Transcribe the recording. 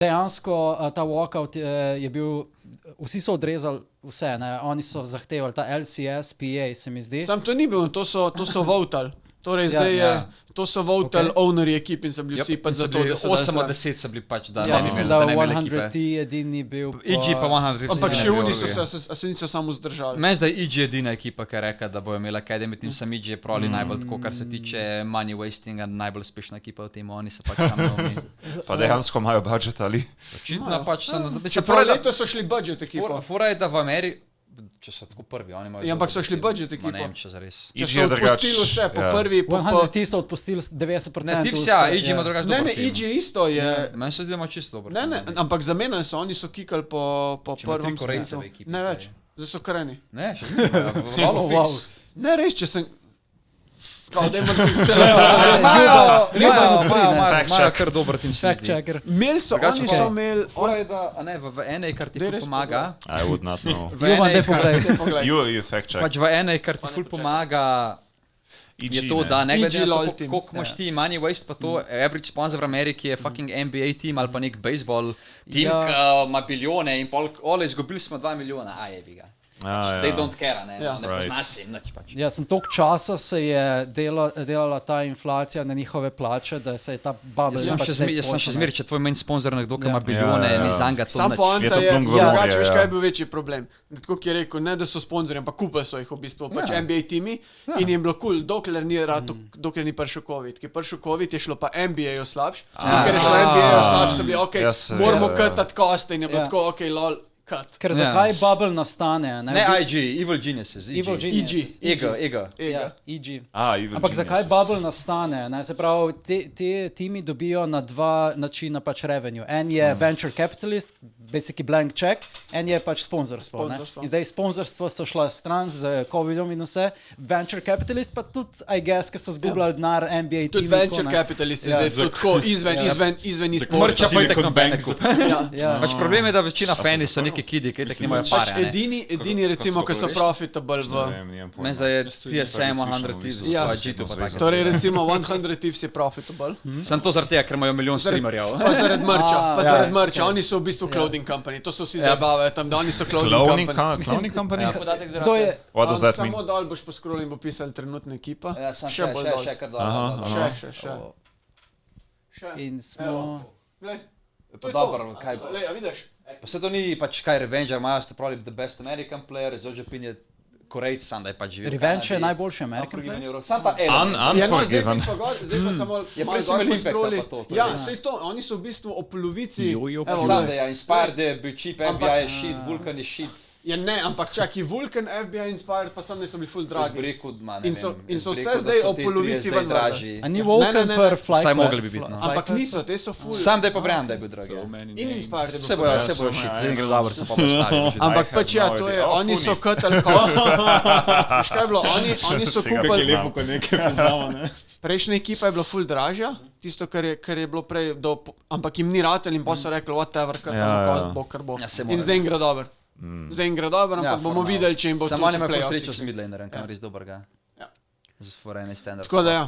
Dejansko ta walkout je bil, vsi so odrezali vse, ne? Oni so zahtevali ta LCS, PA se mi zdi. Sam to ni bilo, to so votali. Torej zdaj to so votali ownerji ekip in so bili vsi pač za to, da se 8 od 10 so bili pač, da Ja, ne bi mislim, imeli, da da ne bi imeli 100 ekipe. T edini bil. EG pa 100 Ampak še ne bi oni imeli. se niso samo zdržali. Meni zdaj EG je edina ekipa, ki je rekla, da bo imela Academy Team, sam EG je probably najbolj tako, kar se tiče money wastinga, najbolj uspešna ekipa v temu, oni so pač tam novni. Pa dejansko imajo budžet ali? Očitno pač Čeprav letos so šli budget ekipo. Fora je, da v Ameriki, če so tako prvi, oni imajo... Ja, ampak so šli budget ekipo. Ne vem, če zares. Če EG so je drugač, odpustili vse, po ja. prvi, 100 T so odpustili 90%. Ne, ti vse, EG ima drugač Ne, dober ne, tim. EG isto je. Meni se zdi, da ima čisto dober Ne, ne, tim. ampak zamenjali so, oni so kikali po Če ima prvem tri Korejce splitu. v ekipi, Ne kaj več, zdaj so kreni. Ne, še zmeraj, Halo Wow. Fix. Ne, res, če sem... Kao, dajmo Imajo kar dober tim se mi Fact zdi. checker. Imeli so, Drugače oni pa- so imeli... Fora je, da, a ne, v NA, kar ti Daj ful res pomaga, I would not know. v Jovan, NA, daj poglej. Poglej. You fact check. pač v NA, kar ti ful pomaga, je to, da ne glede EG na LOL to, team. koliko imaš ti money waste, pa to average sponsor v Ameriki je fucking NBA team ali pa nek baseball team, Ja. ki ima bilijone in pol, izgubili smo 2 milijona, jebi ga. They don't care, ne, Ja. ne Right. pozna se jim nič pač. Ja, sem toliko časa se je delala ta inflacija na njihove plače, da se je ta bubble Jaz pač sem še zmeraj, če tvoj main sponsor nekdo, ki ima Ja. bilijone, Ja, ja. ni zanga to Sam nič. poanta Je to je, plunk v drugače morje, veš, ja. kaj je bil večji problem. Tako ki je rekel, ne da so sponzorji, ampak kupili so jih v bistvu, pač Ja. NBA timi in jim je bilo kul, dokler ni prišel COVID. Ker je prišel COVID, je šlo pa NBA-ju slabš, in ker je šlo NBA-ju slabš, so bili, okej, Ja, se- moramo ja. cutati koste in je bilo Ja. tako, okej, lol, cut. Ker Ja. zakaj bubble nastane? Ne IG, Evil Geniuses, Evil Geniuses. Ego. Ja, EG. Evil Ampak zakaj geniuses. bubble nastane? Ne? Se pravi, te timi dobijo na dva načina pač revenue. En je venture capitalist, basically blank check, en je pač sponzorstvo. Sponzorstvo. In zdaj sponzorstvo so šla stran z COVID-om in vse, venture capitalist pa tudi, I guess, ker so zgubljali denar NBA Tudi timi. venture capitalist je Ja. zdaj tako izven Mrča e-sporta. pa itak Silicon nobene Bank. kup. Ja. Pač problem je, da večina fani so neki kidi, ki tako nimajo Pač pare, ne. edini recimo, ki so profitable v... Meni zdaj je TSM 100 Thieves, Ja. G2 pa tako. Torej recimo 100 Thieves je profitable. Sem to zaradi tega, ker imajo milijon streamerjev. Pa zaradi mrča, pa ja, zaradi mrča. ja. Oni so v bistvu clothing company, to so vsi zabavajo tam, da oni so clothing Cloning company. cloning company? Kdo je? What does that mean? Samo dol boš poskrolil in bo pisal trenutna ekipa. Ja, sem Še bolj dol. še kar Aha, dobro. aha. Še. In smo... Evo. Glej, to je Dobro, to. kaj- Glej, a vidiš? Pa se to ni pač kaj Revenge, imajo ste probably the best American player, Zojapin je Korejc, sam da je pač živel. Revenge je najboljši American player? Sam ta Unforgiven. Zdaj pa samo Je malo prej dol imel Impacta poskroli. pa to je Ja, res. sej to, oni so v bistvu o polovici. Jojo, Evo, Sam da glej. je Inspired, je bil cheap, FBI je shit, Vulcan je shit. Ja ne, ampak čakaj, Vulcan, FBI Inspired, pa sam ne so bili full Jaz bi dragi. rekel, ma, ne In so- vem, in jaz so bi vse rekel, da zdaj so o ti polovici trije zdaj ven vrgli. dražji. A ni Ne, Vulcan ne, per ne. Flight? Vsaj mogli bi biti, no. Ampak niso, te so full. Sam da je pa verjamem, da je bil drag. ja. In Inspired je bil Vse full. bojo shit, zdaj gre dobro, se pa postavijo. Ampak I pač have ja, no to je, idea. Oh, oni so Puni. cutali kost. Veš kaj je bilo, oni so Tega kupili, znam. Ko nekaj poznamo, ne? prejšnja ekipa je bila full dražja, tisto, kar je bilo prej, ampak jim ni ratel in pa so rekli, whatever, cutamo Ja, ja. kost, bo kar bo. Ja, se In mora zdaj jim gre dobro. Zdaj jim gre dobro, ampak bomo videli, če jim bo Samo tudi oni imajo ful playoffs srečo z išli. midlanerjem, kam res dobrega. Ja. Z forene standard. Tako da ja.